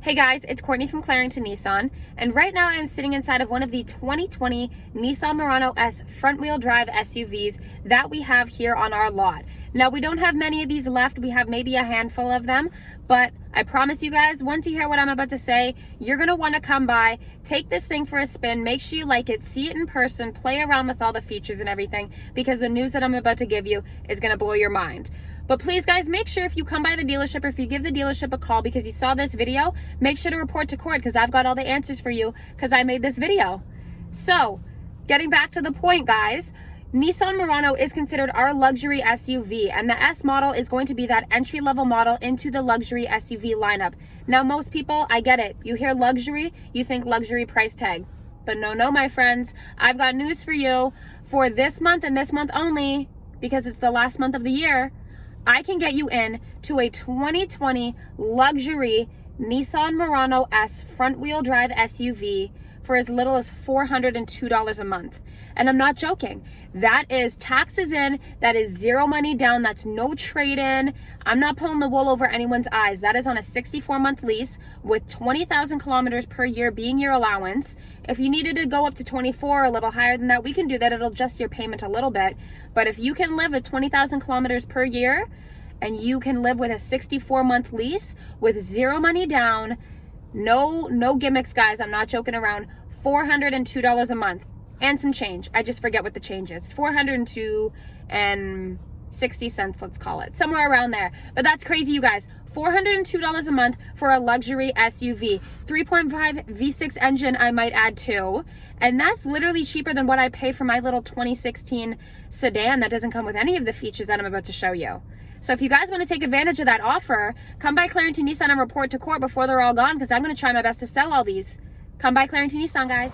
Hey guys, it's Kortnee from Clarington Nissan, and right now I'm sitting inside of one of the 2020 Nissan Murano S front-wheel drive SUVs that we have here on our lot. Now, we don't have many of these left. We have maybe a handful of them, but I promise you guys, once you hear what I'm about to say, you're going to want to come by, take this thing for a spin, make sure you like it, see it in person, play around with all the features and everything, because the news that I'm about to give you is going to blow your mind. But please, guys, make sure if you come by the dealership or if you give the dealership a call because you saw this video, make sure to report to court because I've got all the answers for you because I made this video. So, getting back to the point, guys, Nissan Murano is considered our luxury SUV, and the S model is going to be that entry-level model into the luxury SUV lineup. Now, most people, I get it. You hear luxury, you think luxury price tag. But no, my friends, I've got news for you. For this month and this month only, because it's the last month of the year, I can get you in to a 2020 luxury Nissan Murano S front-wheel drive SUV for as little as $402 a month. And I'm not joking. That is taxes in, that is zero money down, that's no trade-in. I'm not pulling the wool over anyone's eyes. That is on a 64-month lease with 20,000 kilometers per year being your allowance. If you needed to go up to 24 or a little higher than that, we can do that. It'll adjust your payment a little bit. But if you can live at 20,000 kilometers per year and you can live with a 64-month lease with zero money down, no gimmicks, guys, I'm not joking around, $402 a month. And some change. I just forget what the change is. 402 and 60 cents, let's call it. Somewhere around there. But that's crazy, you guys. $402 a month for a luxury SUV. 3.5 V6 engine, I might add too. And that's literally cheaper than what I pay for my little 2016 sedan that doesn't come with any of the features that I'm about to show you. So if you guys want to take advantage of that offer, come by Clarington Nissan and report to court before they're all gone, because I'm going to try my best to sell all these. Come by Clarington Nissan, guys.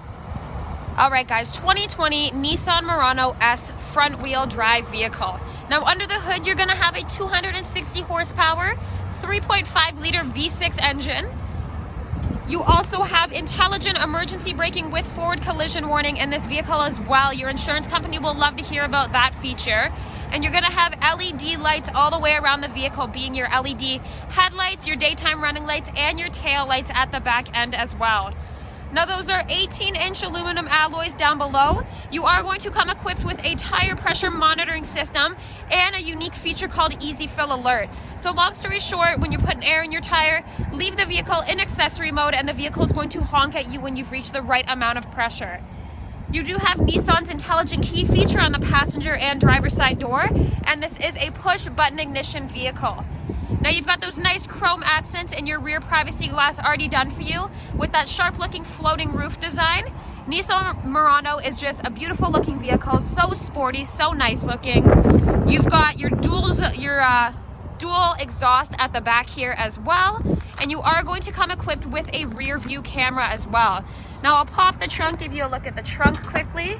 All right, guys, 2020 Nissan Murano S front-wheel drive vehicle. Now, under the hood, you're going to have a 260 horsepower, 3.5-liter V6 engine. You also have intelligent emergency braking with forward collision warning in this vehicle as well. Your insurance company will love to hear about that feature. And you're going to have LED lights all the way around the vehicle, being your LED headlights, your daytime running lights, and your tail lights at the back end as well. Now, those are 18-inch aluminum alloys down below. You are going to come equipped with a tire pressure monitoring system and a unique feature called Easy Fill Alert. So long story short, when you're putting air in your tire, leave the vehicle in accessory mode and the vehicle is going to honk at you when you've reached the right amount of pressure. You do have Nissan's intelligent key feature on the passenger and driver's side door, and this is a push button ignition vehicle. Now, you've got those nice chrome accents in your rear privacy glass already done for you with that sharp looking floating roof design. Nissan Murano is just a beautiful looking vehicle, so sporty, so nice looking. You've got your dual exhaust at the back here as well, and you are going to come equipped with a rear view camera as well. Now, I'll pop the trunk, give you a look at the trunk quickly.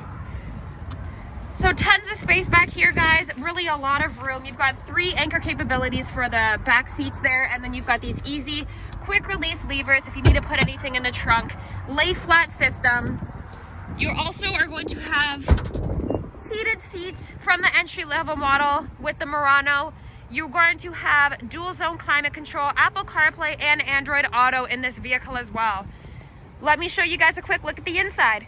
So tons of space back here, guys. Really a lot of room. You've got 3 anchor capabilities for the back seats there, and then you've got these easy, quick release levers if you need to put anything in the trunk. Lay flat system. You also are going to have heated seats from the entry-level model with the Murano. You're going to have dual zone climate control, Apple CarPlay, and Android Auto in this vehicle as well. Let me show you guys a quick look at the inside.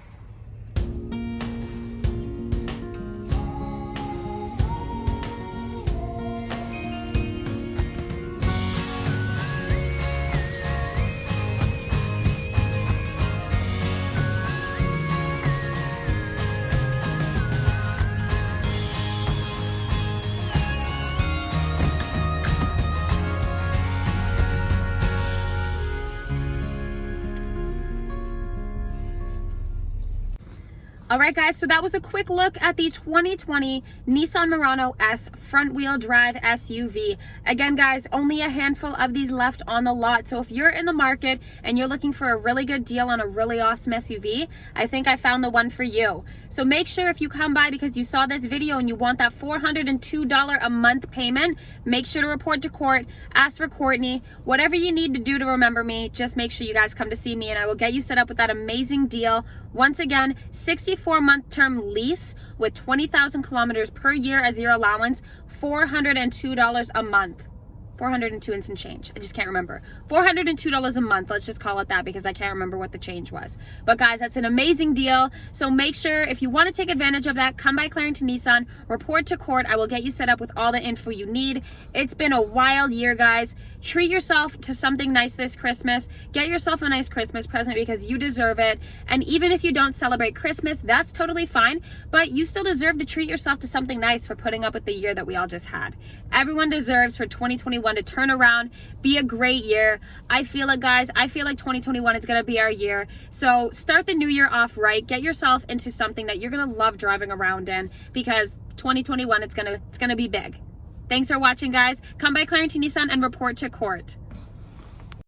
All right, guys, so that was a quick look at the 2020 Nissan Murano S front-wheel drive SUV. Again, guys, only a handful of these left on the lot. So if you're in the market and you're looking for a really good deal on a really awesome SUV, I think I found the one for you. So make sure if you come by because you saw this video and you want that $402 a month payment, make sure to report to court, ask for Kortnee, whatever you need to do to remember me, just make sure you guys come to see me and I will get you set up with that amazing deal. Once again, 64-month term lease with 20,000 kilometers per year as your allowance, $402 a month. 402 and some change. I just can't remember. $402 a month. Let's just call it that because I can't remember what the change was. But guys, that's an amazing deal. So make sure if you want to take advantage of that, come by Clarington Nissan, report to court. I will get you set up with all the info you need. It's been a wild year, guys. Treat yourself to something nice this Christmas. Get yourself a nice Christmas present because you deserve it. And even if you don't celebrate Christmas, that's totally fine. But you still deserve to treat yourself to something nice for putting up with the year that we all just had. Everyone deserves for 2021 to turn around, be a great year. I feel it, guys. I feel like 2021 is going to be our year. So start the new year off right. Get yourself into something that you're going to love driving around in because 2021, it's going to be big. Thanks for watching, guys. Come by Clarington Nissan and report to court.